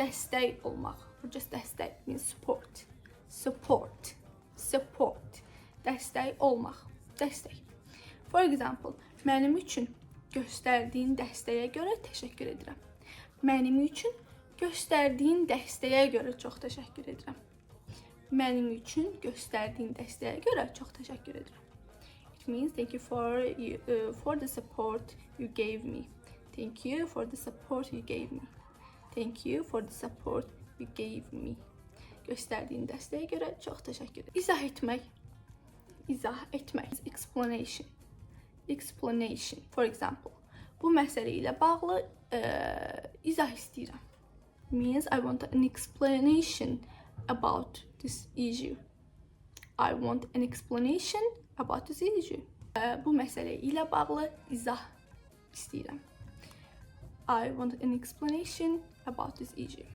dəstək olmaq. Or just dəstək means support. Support. Support. Dəstək olmaq. Dəstək. For example, mənim üçün göstərdiyin dəstəyə görə təşəkkür edirəm. Mənim üçün göstərdiyin dəstəyə görə çox təşəkkür edirəm. Mənim üçün göstərdiyin dəstəyə görə çox təşəkkür edirəm. It means thank you for the support you gave me. Thank you for the support you gave me. Thank you for the support you gave me. Göstərdiyin dəstəyə görə çox təşəkkür edirəm. İzah etmək. İzah etmək. Explanation. Explanation. For example, bu məsələ ilə bağlı izah istəyirəm. Means I want an explanation about this issue. I want an explanation about this issue. Bu məsələ ilə bağlı izah istəyirəm. I want an explanation about this issue.